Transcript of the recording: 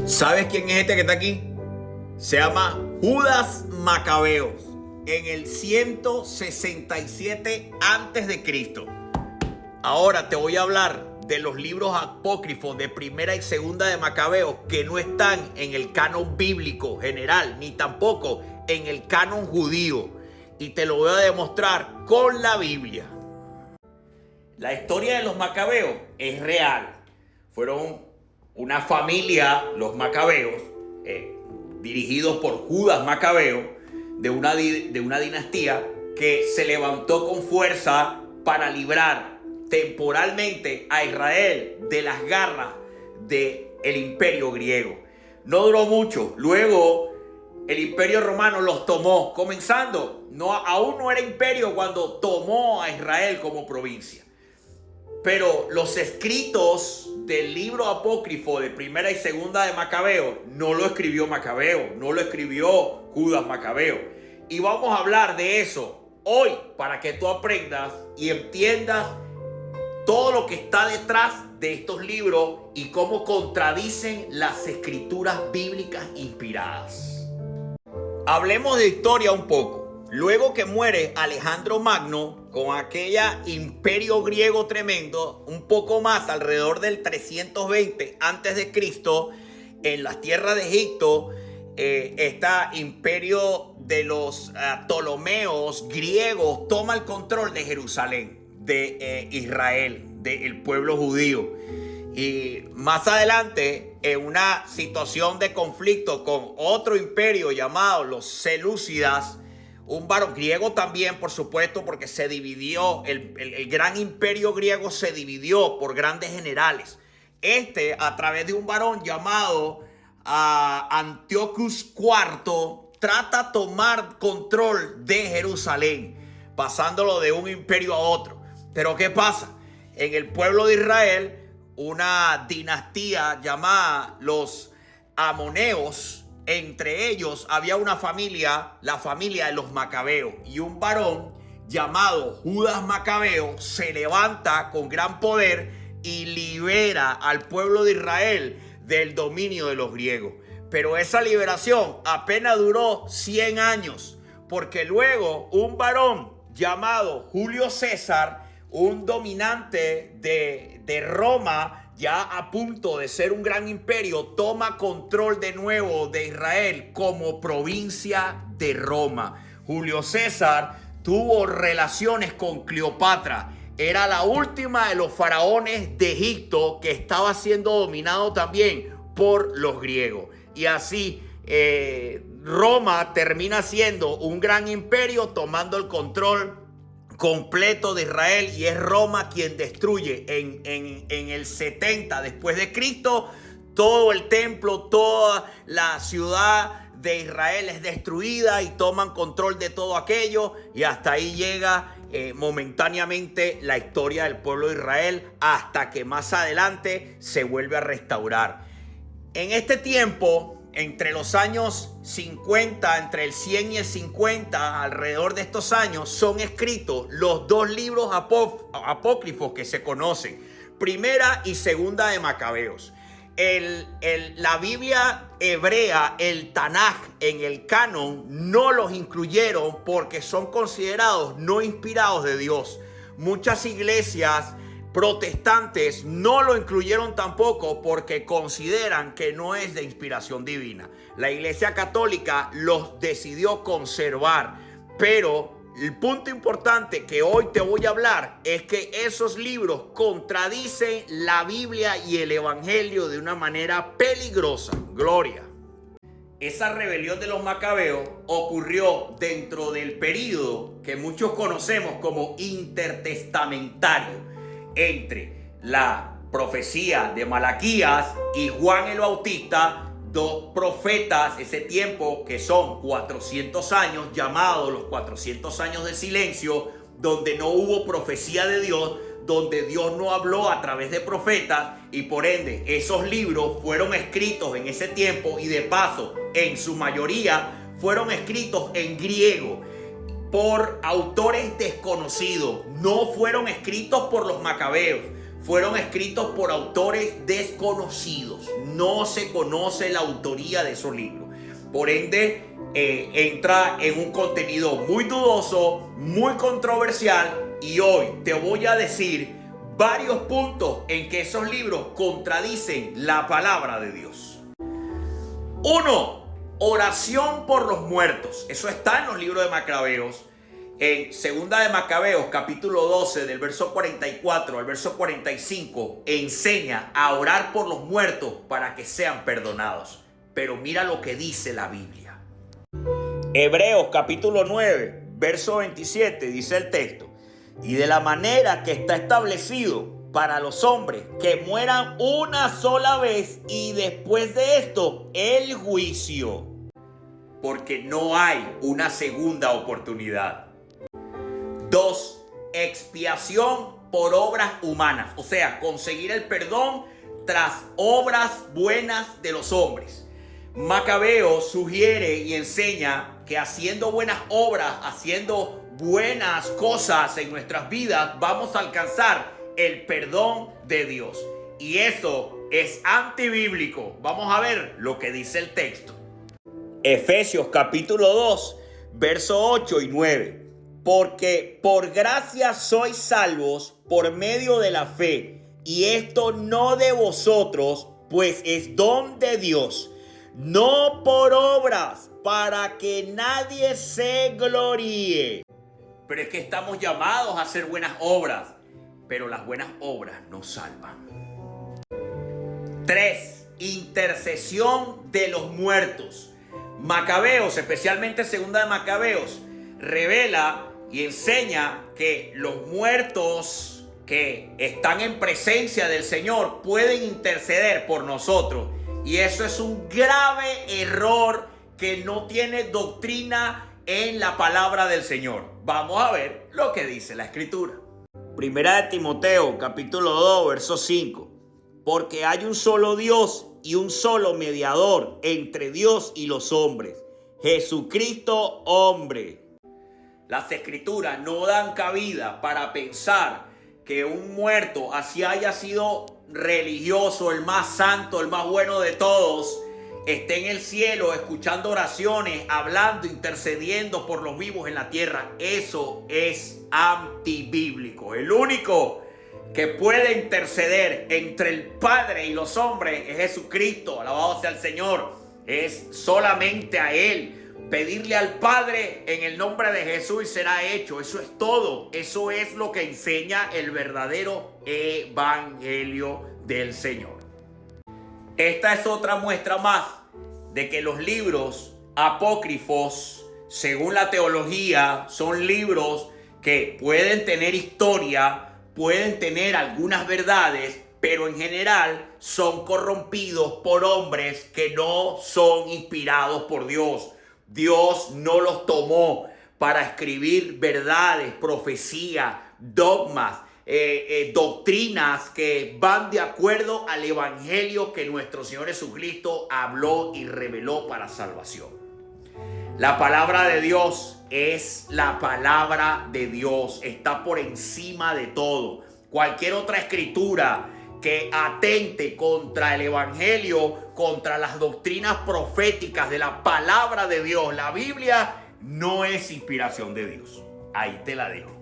¿Sabes quién es este que está aquí? Se llama Judas Macabeos, en el 167 antes de Cristo. Ahora te voy a hablar de los libros apócrifos de Primera y Segunda de Macabeos que no están en el canon bíblico general, ni tampoco en el canon judío. Y te lo voy a demostrar con la Biblia. La historia de los Macabeos es real. Fueron una familia, los Macabeos, dirigidos por Judas Macabeo, de una dinastía que se levantó con fuerza para librar temporalmente a Israel de las garras del imperio griego. No duró mucho. Luego el imperio romano los tomó, comenzando. Aún no era imperio cuando tomó a Israel como provincia. Pero los escritos del libro apócrifo de Primera y Segunda de Macabeo no lo escribió Macabeo, no lo escribió Judas Macabeo. Y vamos a hablar de eso hoy para que tú aprendas y entiendas todo lo que está detrás de estos libros y cómo contradicen las escrituras bíblicas inspiradas. Hablemos de historia un poco. Luego que muere Alejandro Magno con aquella imperio griego tremendo, un poco más alrededor del 320 antes de Cristo, en las tierras de Egipto, este imperio de los Ptolomeos griegos toma el control de Jerusalén, de Israel, del pueblo judío. Y más adelante, en una situación de conflicto con otro imperio llamado los Selúcidas, un varón griego también, por supuesto, porque se dividió, el gran imperio griego se dividió por grandes generales. A través de un varón llamado Antiochus IV, trata de tomar control de Jerusalén, pasándolo de un imperio a otro. Pero ¿qué pasa? En el pueblo de Israel, una dinastía llamada los Amoneos, entre ellos había una familia, la familia de los Macabeos, y un varón llamado Judas Macabeo se levanta con gran poder y libera al pueblo de Israel del dominio de los griegos. Pero esa liberación apenas duró 100 años, porque luego un varón llamado Julio César, un dominante de Roma, ya a punto de ser un gran imperio, toma control de nuevo de Israel como provincia de Roma. Julio César tuvo relaciones con Cleopatra. Era la última de los faraones de Egipto que estaba siendo dominado también por los griegos. Y así Roma termina siendo un gran imperio, tomando el control completo de Israel, y es Roma quien destruye en el 70 después de Cristo todo el templo, toda la ciudad de Israel es destruida y toman control de todo aquello, y hasta ahí llega momentáneamente la historia del pueblo de Israel, hasta que más adelante se vuelve a restaurar. En este tiempo, entre los años 50, entre el 100 y el 50, alrededor de estos años, son escritos los dos libros apócrifos que se conocen, Primera y Segunda de Macabeos. La Biblia hebrea, el Tanaj, en el canon, no los incluyeron porque son considerados no inspirados de Dios. Muchas iglesias protestantes no lo incluyeron tampoco porque consideran que no es de inspiración divina. La Iglesia Católica los decidió conservar, pero el punto importante que hoy te voy a hablar es que esos libros contradicen la Biblia y el Evangelio de una manera peligrosa. Gloria. Esa rebelión de los Macabeos ocurrió dentro del período que muchos conocemos como intertestamentario, entre la profecía de Malaquías y Juan el Bautista, dos profetas, ese tiempo que son 400 años, llamados los 400 años de silencio, donde no hubo profecía de Dios, donde Dios no habló a través de profetas, y por ende esos libros fueron escritos en ese tiempo, y de paso en su mayoría fueron escritos en griego por autores desconocidos. No fueron escritos por los Macabeos, fueron escritos por autores desconocidos. No se conoce la autoría de esos libros. Por ende, entra en un contenido muy dudoso, muy controversial, y hoy te voy a decir varios puntos en que esos libros contradicen la palabra de Dios. 1. Oración por los muertos. Eso está en los libros de Macabeos. En 2 de Macabeos, capítulo 12, del verso 44 al verso 45, enseña a orar por los muertos para que sean perdonados. Pero mira lo que dice la Biblia. Hebreos, capítulo 9, verso 27, dice el texto: y de la manera que está establecido para los hombres que mueran una sola vez, y después de esto el juicio. Porque no hay una segunda oportunidad. 2. Expiación por obras humanas. O sea, conseguir el perdón tras obras buenas de los hombres. Macabeo sugiere y enseña que haciendo buenas obras, haciendo buenas cosas en nuestras vidas, vamos a alcanzar el perdón de Dios. Y eso es antibíblico. Vamos a ver lo que dice el texto. Efesios capítulo 2, verso 8 y 9. Porque por gracia sois salvos por medio de la fe, y esto no de vosotros, pues es don de Dios, no por obras, para que nadie se gloríe. Pero es que estamos llamados a hacer buenas obras, pero las buenas obras nos salvan. 3. Intercesión de los muertos. Macabeos, especialmente 2 de Macabeos, revela y enseña que los muertos que están en presencia del Señor pueden interceder por nosotros. Y eso es un grave error que no tiene doctrina en la palabra del Señor. Vamos a ver lo que dice la Escritura. Primera de Timoteo, capítulo 2, verso 5. Porque hay un solo Dios y un solo mediador entre Dios y los hombres, Jesucristo hombre. Las Escrituras no dan cabida para pensar que un muerto, así haya sido religioso, el más santo, el más bueno de todos, esté en el cielo escuchando oraciones, hablando, intercediendo por los vivos en la tierra. Eso es antibíblico. El único que puede interceder entre el Padre y los hombres es Jesucristo. Alabado sea el Señor. Es solamente a Él. Pedirle al Padre en el nombre de Jesús y será hecho. Eso es todo. Eso es lo que enseña el verdadero evangelio del Señor. Esta es otra muestra más de que los libros apócrifos, según la teología, son libros que pueden tener historia, pueden tener algunas verdades, pero en general son corrompidos por hombres que no son inspirados por Dios. Dios no los tomó para escribir verdades, profecía, dogmas, doctrinas que van de acuerdo al evangelio que nuestro Señor Jesucristo habló y reveló para salvación. La palabra de Dios es la palabra de Dios, está por encima de todo. Cualquier otra escritura que atente contra el evangelio, contra las doctrinas proféticas de la palabra de Dios, la Biblia, no es inspiración de Dios. Ahí te la dejo.